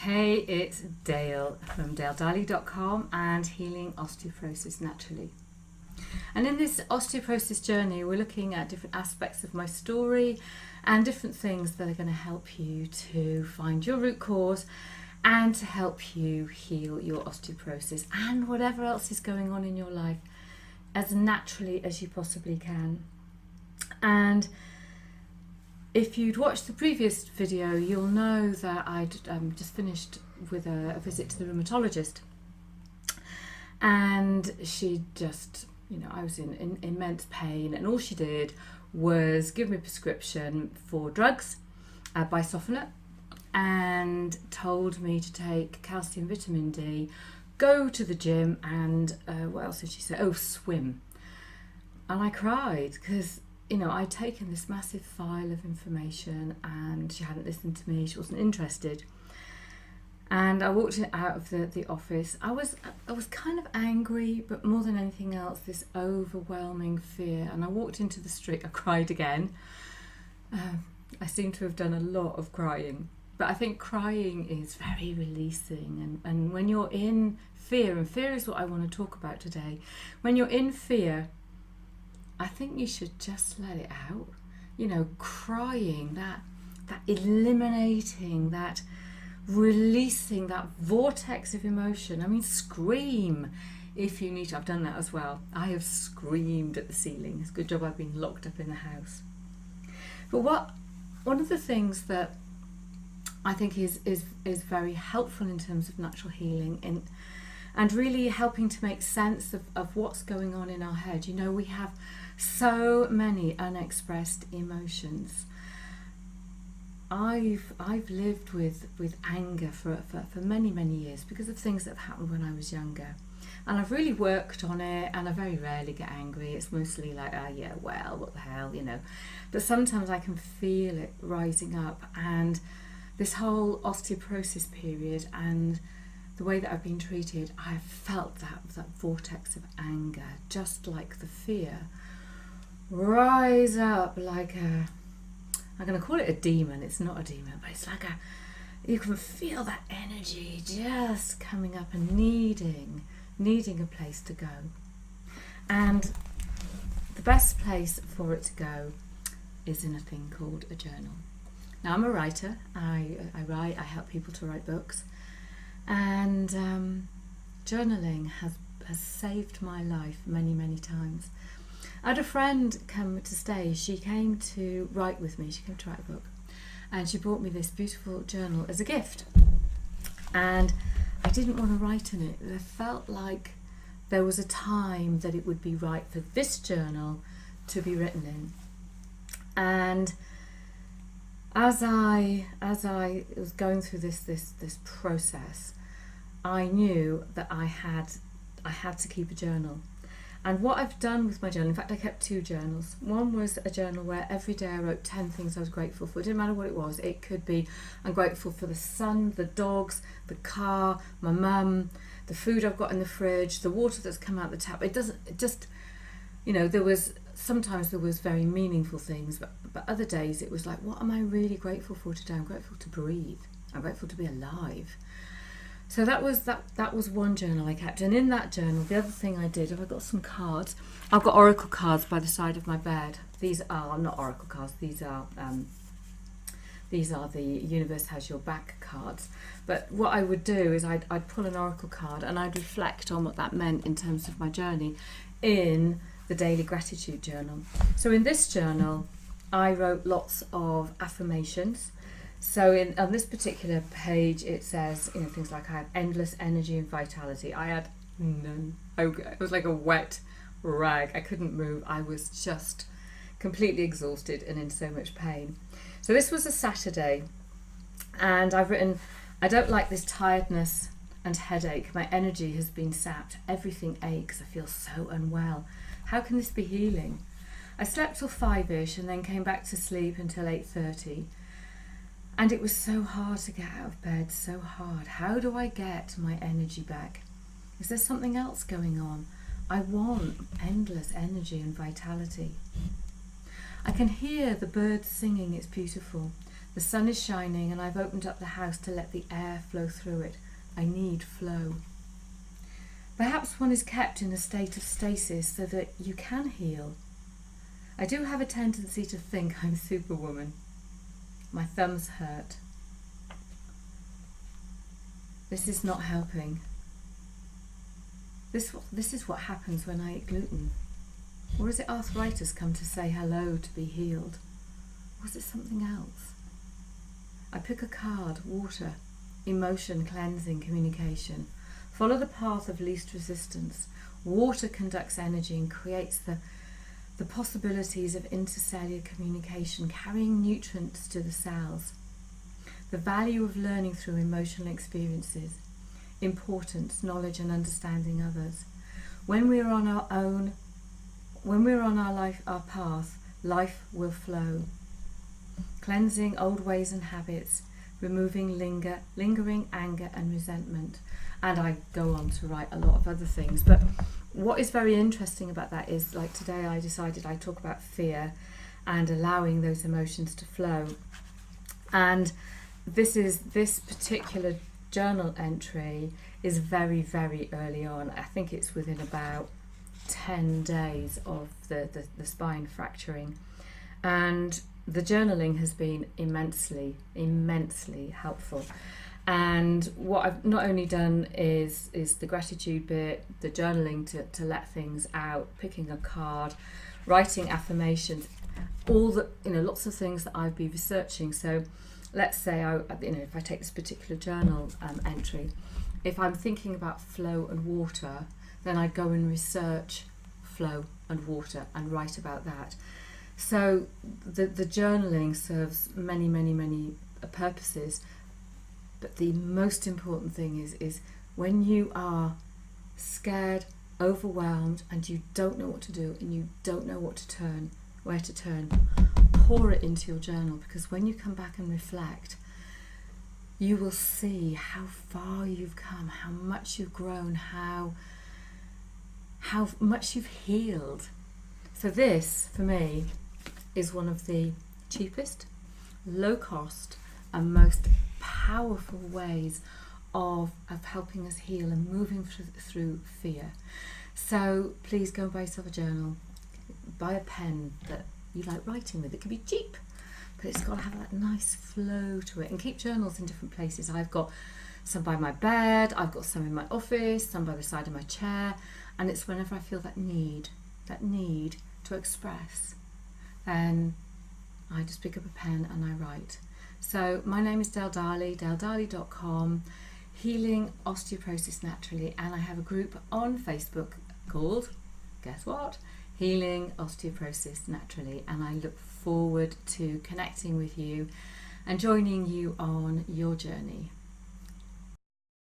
Hey, it's Dale from DaleDaly.com and Healing Osteoporosis Naturally. And in this osteoporosis journey, we're looking at different aspects of my story and different things that are going to help you to find your root cause and to help you heal your osteoporosis and whatever else is going on in your life as naturally as you possibly can. And if you'd watched the previous video, you'll know that I'd just finished with a visit to the rheumatologist, and she just, I was in immense pain, and all she did was give me a prescription for drugs, bisphosphonates, and told me to take calcium, vitamin D, go to the gym, and what else did she say? Oh, swim. And I cried because I'd taken this massive file of information and she hadn't listened to me, she wasn't interested. And I walked out of the office. I was kind of angry, but more than anything else, this overwhelming fear. And I walked into the street, I cried again. I seem to have done a lot of crying, but I think crying is very releasing. And when you're in fear, and fear is what I want to talk about today, when you're in fear, I think you should just let it out. Crying, that eliminating, that releasing, that vortex of emotion. I mean, scream if you need to. I've done that as well. I have screamed at the ceiling. It's a good job I've been locked up in the house. But one of the things that I think is very helpful in terms of natural healing and really helping to make sense of what's going on in our head. We have so many unexpressed emotions. I've lived with anger for many, many years because of things that have happened when I was younger. And I've really worked on it, and I very rarely get angry. It's mostly like, what the hell, But sometimes I can feel it rising up, and this whole osteoporosis period and the way that I've been treated, I've felt that vortex of anger, just like the fear, rise up like I'm going to call it a demon. It's not a demon, but it's like you can feel that energy just coming up and needing a place to go. And the best place for it to go is in a thing called a journal. Now, I'm a writer. I write, I help people to write books. And journaling has saved my life many, many times. I had a friend come to stay. She came to write with me. She came to write a book. And she brought me this beautiful journal as a gift. And I didn't want to write in it. I felt like there was a time that it would be right for this journal to be written in. And as I was going through this process, I knew that I had to keep a journal. And what I've done with my journal, in fact I kept two journals. One was a journal where every day I wrote 10 things I was grateful for. It didn't matter what it was. It could be, I'm grateful for the sun, the dogs, the car, my mum, the food I've got in the fridge, the water that's come out the tap. Sometimes there was very meaningful things, but other days it was like, what am I really grateful for today? I'm grateful to breathe. I'm grateful to be alive. So that was one journal I kept. And in that journal, the other thing I did, I've got some cards. I've got oracle cards by the side of my bed. These are not oracle cards. These are the Universe Has Your Back cards. But what I would do is I'd pull an oracle card and I'd reflect on what that meant in terms of my journey in the daily gratitude journal. So in this journal, I wrote lots of affirmations. So on this particular page, it says, things like, I have endless energy and vitality. I had none. It was like a wet rag. I couldn't move. I was just completely exhausted and in so much pain. So this was a Saturday, and I've written, I don't like this tiredness and headache. My energy has been sapped. Everything aches. I feel so unwell. How can this be healing? I slept till 5ish and then came back to sleep until 8:30. And it was so hard to get out of bed, so hard. How do I get my energy back? Is there something else going on? I want endless energy and vitality. I can hear the birds singing, it's beautiful. The sun is shining and I've opened up the house to let the air flow through it. I need flow. Perhaps one is kept in a state of stasis so that you can heal. I do have a tendency to think I'm Superwoman. My thumbs hurt. This is not helping. This is what happens when I eat gluten. Or is it arthritis come to say hello to be healed? Or is it something else? I pick a card, water, emotion, cleansing, communication. Follow the path of least resistance. Water conducts energy and creates the possibilities of intercellular communication, carrying nutrients to the cells. The value of learning through emotional experiences. Importance, knowledge and understanding others. When we're on our own, when we're on our path, life will flow. Cleansing old ways and habits, removing lingering anger and resentment. And I go on to write a lot of other things. But what is very interesting about that is, like today I decided I'd talk about fear and allowing those emotions to flow. And this particular journal entry is very, very early on. I think it's within about 10 days of the spine fracturing. And the journaling has been immensely helpful. And what I've not only done is the gratitude bit, the journaling to let things out, picking a card, writing affirmations, all the, lots of things that I've been researching. So let's say if I take this particular journal entry, if I'm thinking about flow and water, then I go and research flow and water and write about that. So the journaling serves many purposes, but the most important thing is when you are scared, overwhelmed, and you don't know what to do and you don't know where to turn, pour it into your journal, because when you come back and reflect, you will see how far you've come, how much you've grown, how much you've healed. So this, for me, is one of the cheapest, low cost and most powerful ways of helping us heal and moving through fear. So please go and buy yourself a journal, buy a pen that you like writing with. It can be cheap, but it's got to have that nice flow to it, and keep journals in different places. I've got some by my bed, I've got some in my office, some by the side of my chair, and it's whenever I feel that need to express, then I just pick up a pen and I write. So my name is Del Darley, deldarley.com, Healing Osteoporosis Naturally, and I have a group on Facebook called, guess what? Healing Osteoporosis Naturally, and I look forward to connecting with you and joining you on your journey.